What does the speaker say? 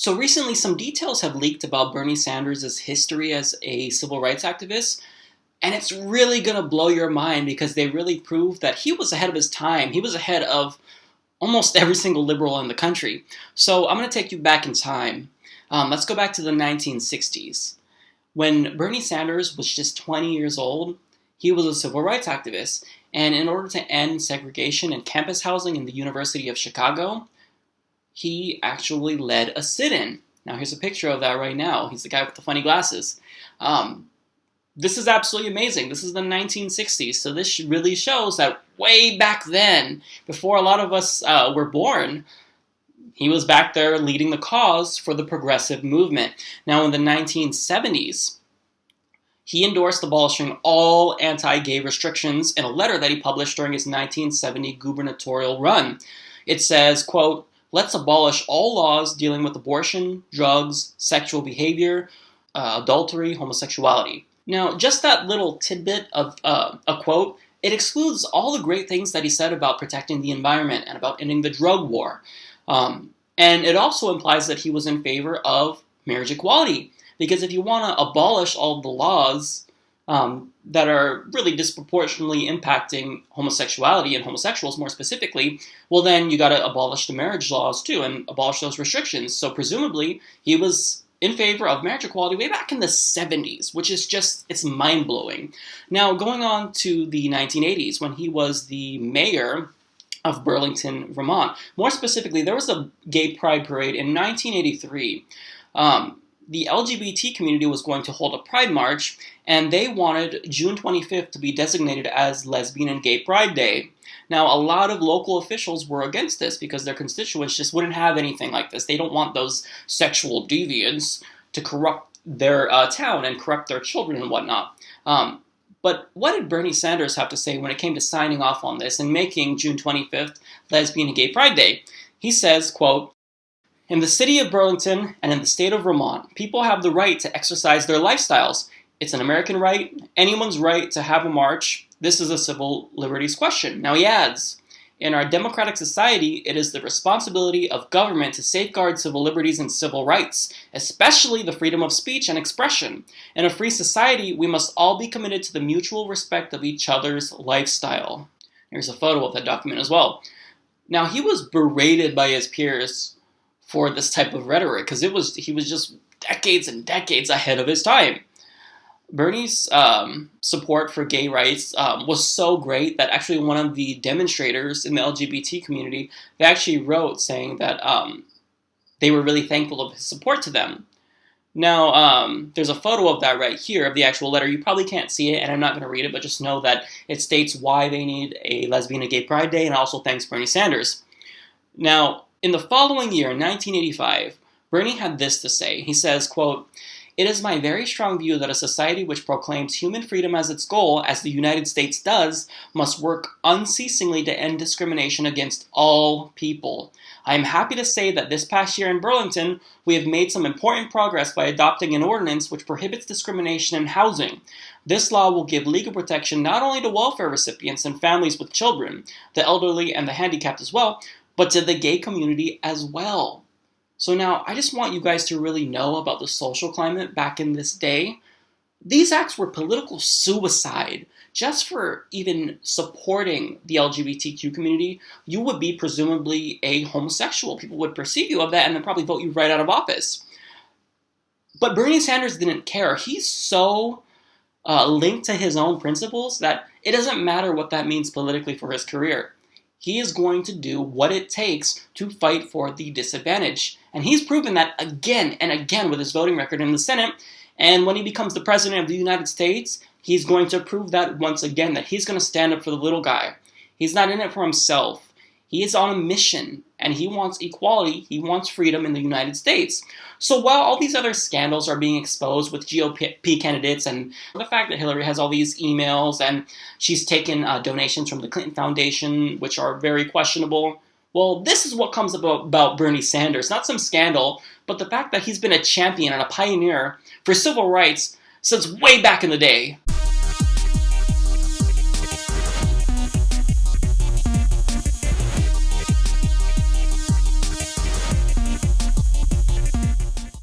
So recently, some details have leaked about Bernie Sanders' history as a civil rights activist, and it's really going to blow your mind because they really prove that he was ahead of his time. He was ahead of almost every single liberal in the country. So I'm going to take you back in time. Let's go back to the 1960s. When Bernie Sanders was just 20 years old, he was a civil rights activist, and in order to end segregation in campus housing in the University of Chicago, he actually led a sit-in. Now here's a picture of that right now. He's the guy with the funny glasses. This is absolutely amazing. This is the 1960s, so this really shows that way back then, before a lot of us were born, he was back there leading the cause for the progressive movement. Now in the 1970s, he endorsed abolishing all anti-gay restrictions in a letter that he published during his 1970 gubernatorial run. It says, quote, "Let's abolish all laws dealing with abortion, drugs, sexual behavior, adultery, homosexuality." Now, just that little tidbit of a quote, it excludes all the great things that he said about protecting the environment and about ending the drug war. And it also implies that he was in favor of marriage equality. Because if you want to abolish all the laws that are really disproportionately impacting homosexuality and homosexuals more specifically, well then you got to abolish the marriage laws too and abolish those restrictions. So presumably he was in favor of marriage equality way back in the 70s, which is just, it's mind-blowing. Now going on to the 1980s when he was the mayor of Burlington, Vermont. More specifically, there was a gay pride parade in 1983. The LGBT community was going to hold a pride march, and they wanted June 25th to be designated as Lesbian and Gay Pride Day. Now, a lot of local officials were against this because their constituents just wouldn't have anything like this. They don't want those sexual deviants to corrupt their town and corrupt their children and whatnot. But what did Bernie Sanders have to say when it came to signing off on this and making June 25th Lesbian and Gay Pride Day? He says, quote, "In the city of Burlington and in the state of Vermont, people have the right to exercise their lifestyles. It's an American right, anyone's right to have a march. This is a civil liberties question." Now he adds, "In our democratic society, it is the responsibility of government to safeguard civil liberties and civil rights, especially the freedom of speech and expression. In a free society, we must all be committed to the mutual respect of each other's lifestyle." Here's a photo of that document as well. Now he was berated by his peers for this type of rhetoric, because he was just decades and decades ahead of his time. Bernie's support for gay rights was so great that actually one of the demonstrators in the LGBT community, they actually wrote saying that they were really thankful of his support to them. Now, there's a photo of that right here, of the actual letter. You probably can't see it, and I'm not going to read it, but just know that it states why they need a Lesbian and Gay Pride Day, and also thanks Bernie Sanders. Now, in the following year, in 1985, Bernie had this to say. He says, quote, "It is my very strong view that a society which proclaims human freedom as its goal, as the United States does, must work unceasingly to end discrimination against all people. I am happy to say that this past year in Burlington, we have made some important progress by adopting an ordinance which prohibits discrimination in housing. This law will give legal protection not only to welfare recipients and families with children, the elderly and the handicapped as well, but to the gay community as well." So now, I just want you guys to really know about the social climate back in this day. These acts were political suicide. Just for even supporting the LGBTQ community, you would be presumably a homosexual. People would perceive you of that and then probably vote you right out of office. But Bernie Sanders didn't care. He's so linked to his own principles that it doesn't matter what that means politically for his career. He is going to do what it takes to fight for the disadvantaged. And he's proven that again and again with his voting record in the Senate. And when he becomes the president of the United States, he's going to prove that once again, that he's going to stand up for the little guy. He's not in it for himself. He is on a mission, and he wants equality, he wants freedom in the United States. So while all these other scandals are being exposed with GOP candidates, and the fact that Hillary has all these emails, and she's taken donations from the Clinton Foundation, which are very questionable, well, this is what comes about Bernie Sanders. Not some scandal, but the fact that he's been a champion and a pioneer for civil rights since way back in the day.